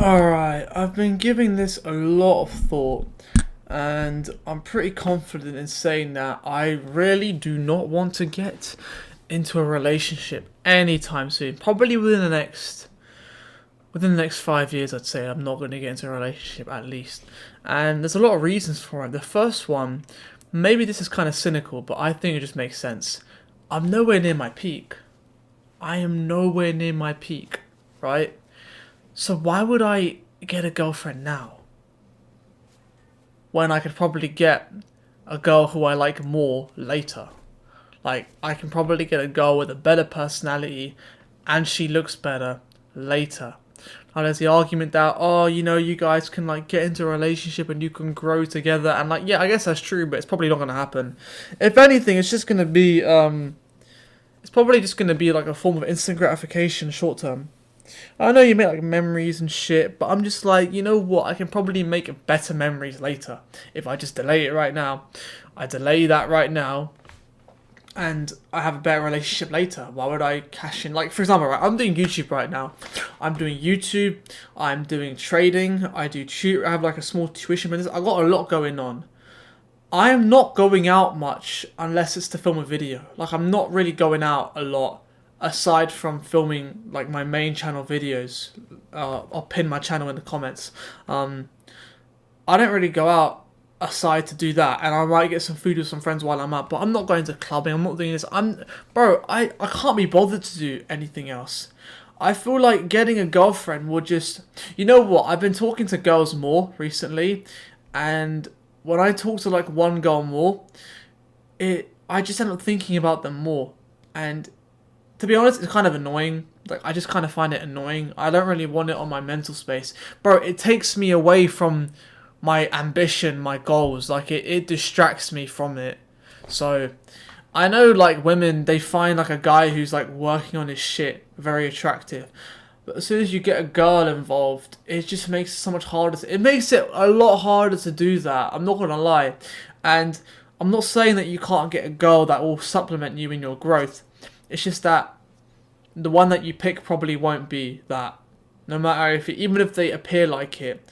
Alright, I've been giving this a lot of thought, and I'm pretty confident in saying that I really do not want to get into a relationship anytime soon. Probably within the next 5 years, I'd say I'm not going to get into a relationship at least. And there's a lot of reasons for it. The first one, maybe this is kind of cynical, but I think it just makes sense. I'm nowhere near my peak. I am nowhere near my peak, right? So why would I get a girlfriend now when I could probably get a girl who I like more later? Like, I can probably get a girl with a better personality and she looks better later. Now, there's the argument that, oh, you guys can, like, get into a relationship and you can grow together. And, like, yeah, I guess that's true, but it's probably not going to happen. If anything, it's just going to be, it's probably just going to be, like, a form of instant gratification short term. I know you make like memories and shit, but I'm just like, you know what? I can probably make better memories later if I just delay it right now. I delay that right now, and I have a better relationship later. Why would I cash in? Like, for example, right, I'm doing YouTube right now. I'm doing YouTube. I'm doing trading. I have like a small tuition business. I got a lot going on. I am not going out much unless it's to film a video. Like, I'm not really going out a lot aside from filming like my main channel videos. I'll pin my channel in the comments. I don't really go out aside to do that, and I might get some food with some friends while I'm out, but I'm not going to clubbing. I'm not doing this. I can't be bothered to do anything else. I feel like getting a girlfriend would just, you know what? I've been talking to girls more recently, and when I talk to like one girl more, I just end up thinking about them more, and to be honest, it's kind of annoying. Like, I just kind of find it annoying. I don't really want it on my mental space. Bro, it takes me away from my ambition, my goals. Like, it distracts me from it. So, I know, like, women, they find, like, a guy who's, like, working on his shit very attractive. But as soon as you get a girl involved, it just makes it so much harder. It makes it a lot harder to do that. I'm not going to lie. And I'm not saying that you can't get a girl that will supplement you in your growth. It's just that the one that you pick probably won't be that. No matter even if they appear like it.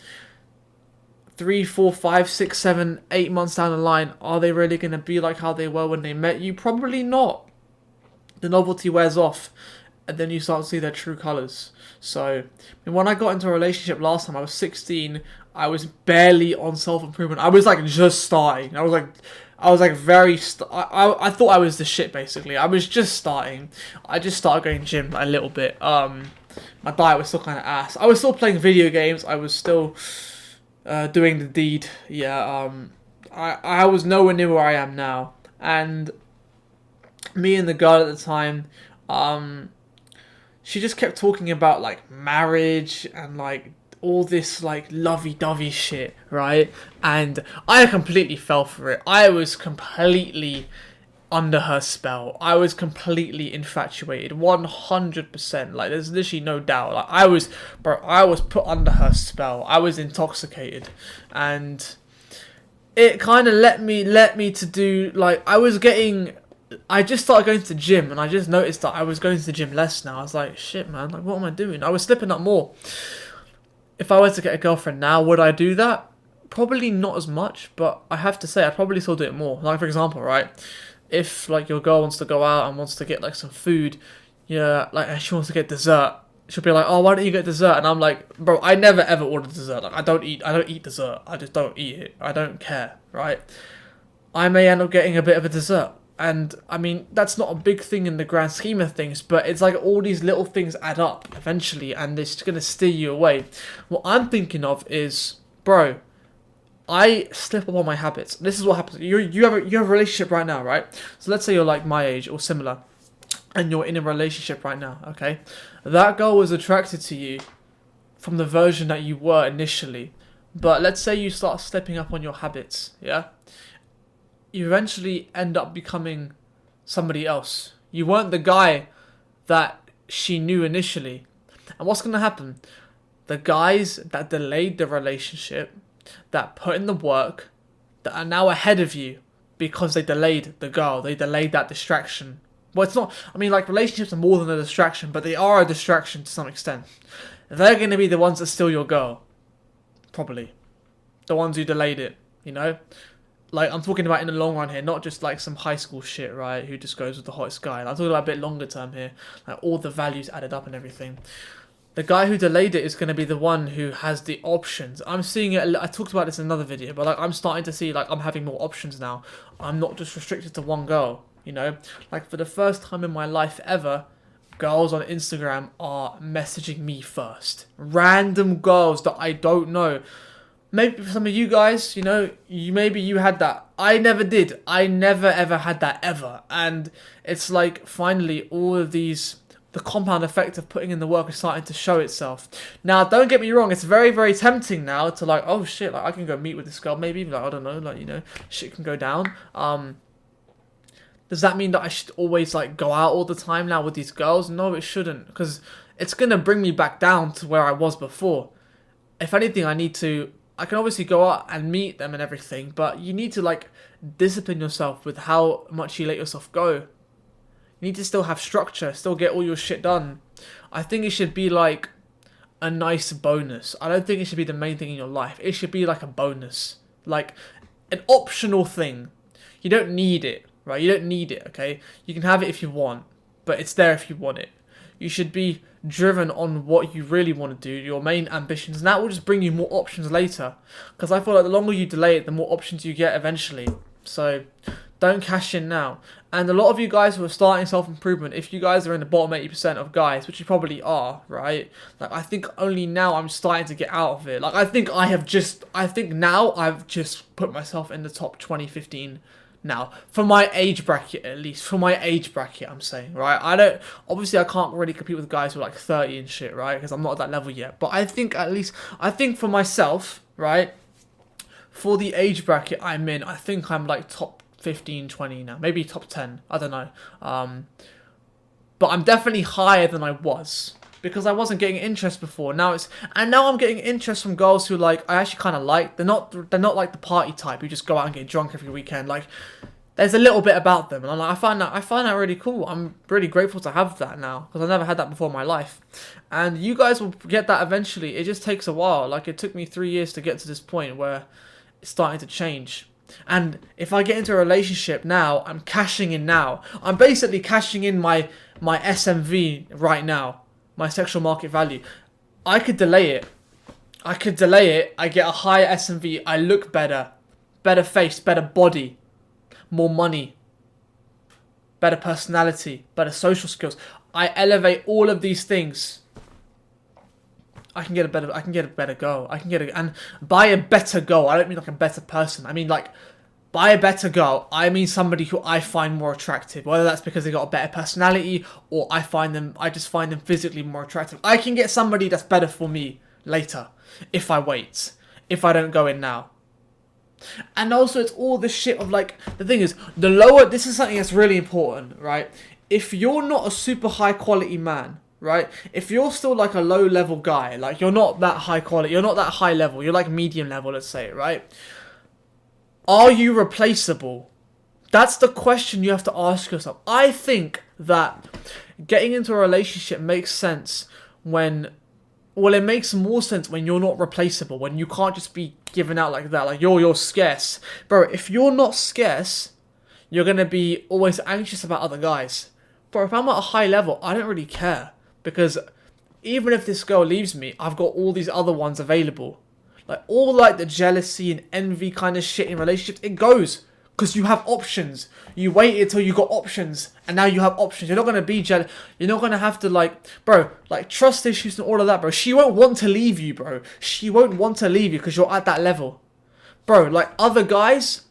3, 4, 5, 6, 7, 8 months down the line, are they really going to be like how they were when they met you? Probably not. The novelty wears off, and then you start to see their true colours. So, when I got into a relationship last time, I was 16, I was barely on self-improvement. I was like just starting. I was like I thought I was the shit basically. I was just starting. I just started going gym a little bit. My diet was still kind of ass. I was still playing video games. I was still doing the deed. Yeah. I was nowhere near where I am now. And me and the girl at the time, she just kept talking about like marriage and like all this like lovey-dovey shit, right? And I completely fell for it. I was completely under her spell. I was completely infatuated, 100%. Like, there's literally no doubt. Like, I was put under her spell. I was intoxicated, and it kind of let me to do like I just started going to the gym, and I just noticed that I was going to the gym less now. I was like, shit, man, like, what am I doing? I was slipping up more. If I were to get a girlfriend now, would I do that? Probably not as much, but I have to say I'd probably still do it more. Like, for example, right? If like your girl wants to go out and wants to get like some food, yeah, like, and she wants to get dessert, she'll be like, oh, why don't you get dessert? And I'm like, bro, I never ever order dessert. Like, I don't eat dessert. I just don't eat it. I don't care, right? I may end up getting a bit of a dessert. And, I mean, that's not a big thing in the grand scheme of things, but it's like all these little things add up eventually, and it's going to steer you away. What I'm thinking of is, bro, I slip up on my habits. This is what happens. You have a relationship right now, right? So let's say you're like my age or similar, and you're in a relationship right now, okay? That girl was attracted to you from the version that you were initially. But let's say you start slipping up on your habits, yeah? You eventually end up becoming somebody else. You weren't the guy that she knew initially. And what's going to happen? The guys that delayed the relationship, that put in the work, that are now ahead of you because they delayed the girl, they delayed that distraction. Well, it's not, I mean, like, relationships are more than a distraction, but they are a distraction to some extent. they're going to be the ones that steal your girl. Probably. The ones who delayed it, you know? Like, I'm talking about in the long run here, not just like some high school shit, right? Who just goes with the hottest guy. I'm talking about a bit longer term here. Like, all the values added up and everything. The guy who delayed it is going to be the one who has the options. I'm seeing it, I talked about this in another video, but like I'm starting to see like I'm having more options now. I'm not just restricted to one girl, you know? Like for the first time in my life ever, girls on Instagram are messaging me first. Random girls that I don't know. Maybe for some of you guys, you know, maybe you had that. I never did. I never ever had that ever. And it's like finally all of these, the compound effect of putting in the work is starting to show itself. Now, don't get me wrong, it's very, very tempting now to like, oh shit, like I can go meet with this girl, maybe, like, I don't know, like, you know, shit can go down. Does that mean that I should always like go out all the time now with these girls? No, it shouldn't, because it's gonna bring me back down to where I was before. If anything, I can obviously go out and meet them and everything, but you need to like discipline yourself with how much you let yourself go. You need to still have structure, still get all your shit done. I think it should be like a nice bonus. I don't think it should be the main thing in your life. It should be like a bonus. Like an optional thing. You don't need it, right? You don't need it, okay? You can have it if you want, but it's there if you want it. You should be driven on what you really want to do, your main ambitions, and that will just bring you more options later. Because I feel like the longer you delay it, the more options you get eventually. So don't cash in now. And a lot of you guys who are starting self-improvement, if you guys are in the bottom 80% of guys, which you probably are, right? Like, I think only now I'm starting to get out of it. Like, I think now I've just put myself in the top 20, 15 now. For my age bracket, at least. For my age bracket, I'm saying, right? Obviously, I can't really compete with guys who are like 30 and shit, right? Because I'm not at that level yet. But I think for myself, right? For the age bracket I'm in, I think I'm like top 15, 20 now. Maybe top 10. I don't know. But I'm definitely higher than I was. Because I wasn't getting interest before. Now I'm getting interest from girls who like I actually kind of like. They're not like the party type who just go out and get drunk every weekend. Like there's a little bit about them, and I find that really cool. I'm really grateful to have that now because I never had that before in my life. And you guys will get that eventually. It just takes a while. Like it took me 3 years to get to this point where it's starting to change. And if I get into a relationship now, I'm cashing in now. I'm basically cashing in my SMV right now. My sexual market value. I could delay it. I get a higher SMV. I look better. Better face, better body. More money. Better personality. Better social skills. I elevate all of these things. I can get a better girl. And by a better girl, I don't mean like a better person. I mean like by a better girl, I mean somebody who I find more attractive. Whether that's because they got a better personality or I just find them physically more attractive. I can get somebody that's better for me later if I wait. If I don't go in now. And also it's all this shit of like, the thing is, this is something that's really important, right? If you're not a super high quality man, right? If you're still like a low level guy, like you're not that high quality, you're not that high level, you're like medium level, let's say, right? Are you replaceable? That's the question you have to ask yourself. I think that getting into a relationship makes sense it makes more sense when you're not replaceable, when you can't just be given out like that, like you're scarce. Bro, if you're not scarce, you're going to be always anxious about other guys. Bro, if I'm at a high level, I don't really care. Because even if this girl leaves me, I've got all these other ones available. Like, all, like, the jealousy and envy kind of shit in relationships, it goes. Because you have options. You waited until you got options. And now you have options. You're not going to be jealous. You're not going to have to, like... Bro, like, trust issues and all of that, bro. She won't want to leave you, bro. She won't want to leave you because you're at that level. Bro, like, other guys,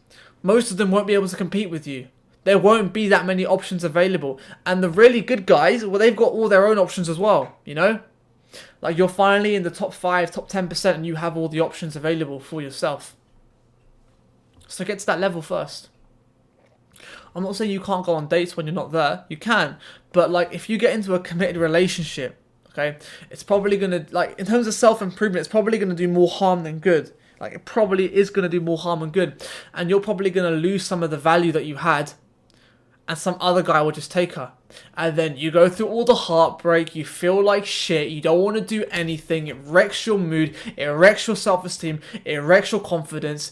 most of them won't be able to compete with you. There won't be that many options available. And the really good guys, well, they've got all their own options as well, you know? Like, you're finally in the top 5, top 10%, and you have all the options available for yourself. So get to that level first. I'm not saying you can't go on dates when you're not there. You can. But, like, if you get into a committed relationship, okay, it's probably going to, like, in terms of self-improvement, it's probably going to do more harm than good. Like, it probably is going to do more harm than good. And you're probably going to lose some of the value that you had. and some other guy will just take her. And then you go through all the heartbreak, you feel like shit, you don't want to do anything, it wrecks your mood, it wrecks your self-esteem, it wrecks your confidence.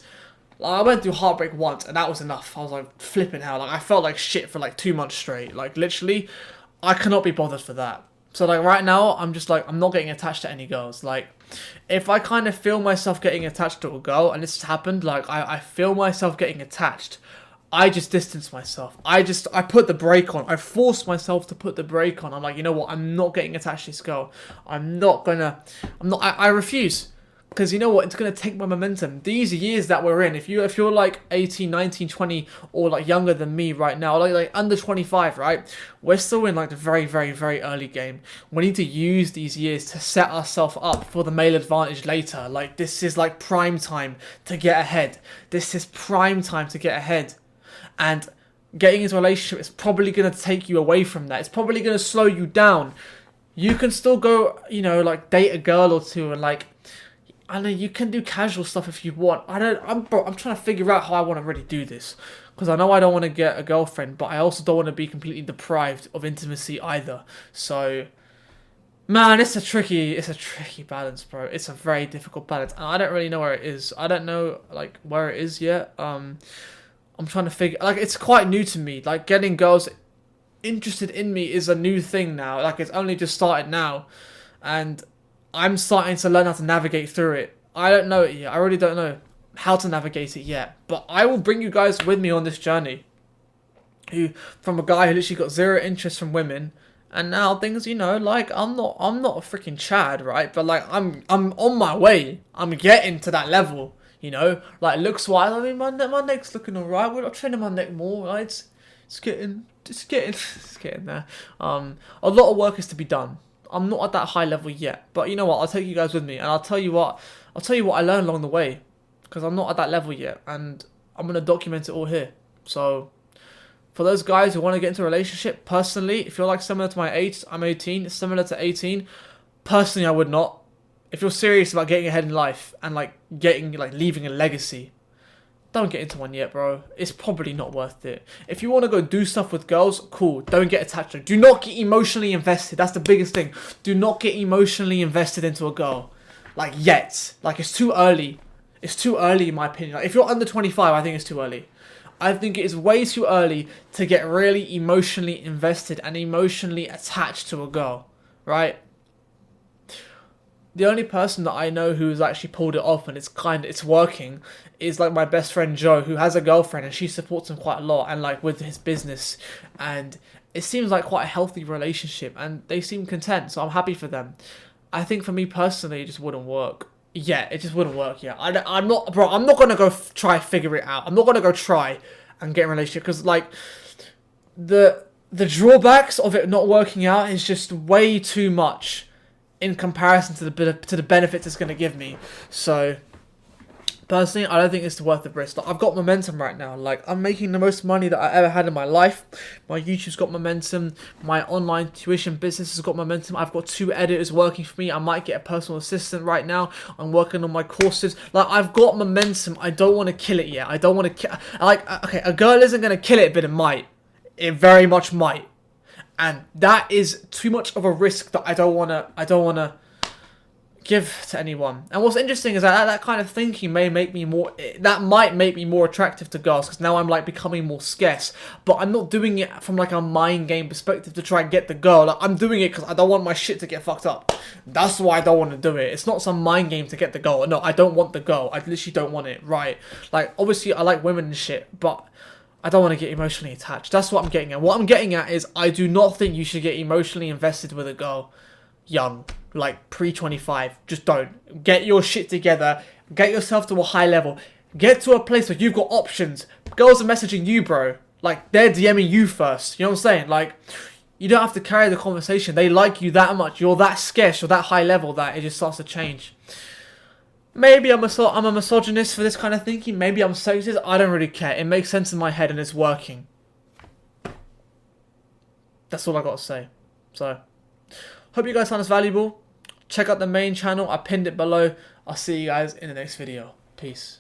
Like, I went through heartbreak once, and that was enough. I was like, flipping hell. Like, I felt like shit for like 2 months straight. Like, literally, I cannot be bothered for that. So, like, right now, I'm just like, I'm not getting attached to any girls. Like, if I kind of feel myself getting attached to a girl, and this has happened, like, I feel myself getting attached, I just distance myself. I put the brake on. I force myself to put the brake on. I'm like, you know what? I'm not getting attached to this girl. I refuse. Because you know what? It's going to take my momentum. These years that we're in, if you're like 18, 19, 20, or like younger than me right now, like under 25, right? We're still in like the very, very, very early game. We need to use these years to set ourselves up for the male advantage later. Like, this is like prime time to get ahead. This is prime time to get ahead. And getting into a relationship is probably going to take you away from that. It's probably going to slow you down. You can still go, you know, like date a girl or two and like, I know you can do casual stuff if you want. I'm trying to figure out how I want to really do this. Because I know I don't want to get a girlfriend, but I also don't want to be completely deprived of intimacy either. So, man, it's a tricky balance, bro. It's a very difficult balance. And I don't really know where it is. I don't know, like, where it is yet. I'm trying to figure, like, it's quite new to me. Like, getting girls interested in me is a new thing now. Like, it's only just started now. And I'm starting to learn how to navigate through it. I don't know it yet. I really don't know how to navigate it yet. But I will bring you guys with me on this journey. From a guy who literally got zero interest from women, and now things, you know, like I'm not a freaking Chad, right? But like I'm on my way. I'm getting to that level, you know. Like looks wise, I mean my neck's looking alright. We're not training my neck more. Right? It's getting there. A lot of work is to be done. I'm not at that high level yet, but you know what? I'll take you guys with me, and I'll tell you what I learned along the way, because I'm not at that level yet, and I'm gonna document it all here. So, for those guys who want to get into a relationship, personally, if you're like similar to my age, I'm 18, similar to 18. Personally, I would not. If you're serious about getting ahead in life and like leaving a legacy, don't get into one yet, bro. It's probably not worth it. If you want to go do stuff with girls, cool. Don't get attached to them. Do not get emotionally invested. That's the biggest thing. Do not get emotionally invested into a girl. Like, yet. Like, it's too early. It's too early, in my opinion. Like, if you're under 25, I think it's too early. I think it is way too early to get really emotionally invested and emotionally attached to a girl. Right? The only person that I know who's actually pulled it off and it's working is like my best friend Joe, who has a girlfriend and she supports him quite a lot and like with his business, and it seems like quite a healthy relationship and they seem content, so I'm happy for them. I think for me personally, it just wouldn't work. Yeah, it just wouldn't work. Yeah, I'm not gonna go try figure it out. I'm not gonna go try and get in a relationship because like the drawbacks of it not working out is just way too much in comparison to the benefits it's going to give me. So personally, I don't think it's worth the risk. Like, I've got momentum right now. Like, I'm making the most money that I ever had in my life. My YouTube's got momentum. My online tuition business has got momentum. I've got 2 editors working for me. I might get a personal assistant right now. I'm working on my courses. Like, I've got momentum. I don't want to kill it yet. I don't want to okay, a girl isn't going to kill it, but it might. It very much might. And that is too much of a risk that I don't wanna give to anyone. And what's interesting is that kind of thinking might make me more attractive to girls, because now I'm like becoming more scarce. But I'm not doing it from like a mind game perspective to try and get the girl. Like, I'm doing it because I don't want my shit to get fucked up. That's why I don't want to do it. It's not some mind game to get the girl. No, I don't want the girl. I literally don't want it. Right? Like, obviously I like women and shit, but I don't want to get emotionally attached. That's what I'm getting at. What I'm getting at is I do not think you should get emotionally invested with a girl young, like pre-25. Just don't. Get your shit together. Get yourself to a high level. Get to a place where you've got options. Girls are messaging you, bro. Like, they're DMing you first. You know what I'm saying? Like, you don't have to carry the conversation. They like you that much. You're that scarce. You're that high level that it just starts to change. Maybe I'm a misogynist for this kind of thinking. Maybe I'm sexist. I don't really care. It makes sense in my head and it's working. That's all I got to say. So, hope you guys found this valuable. Check out the main channel. I pinned it below. I'll see you guys in the next video. Peace.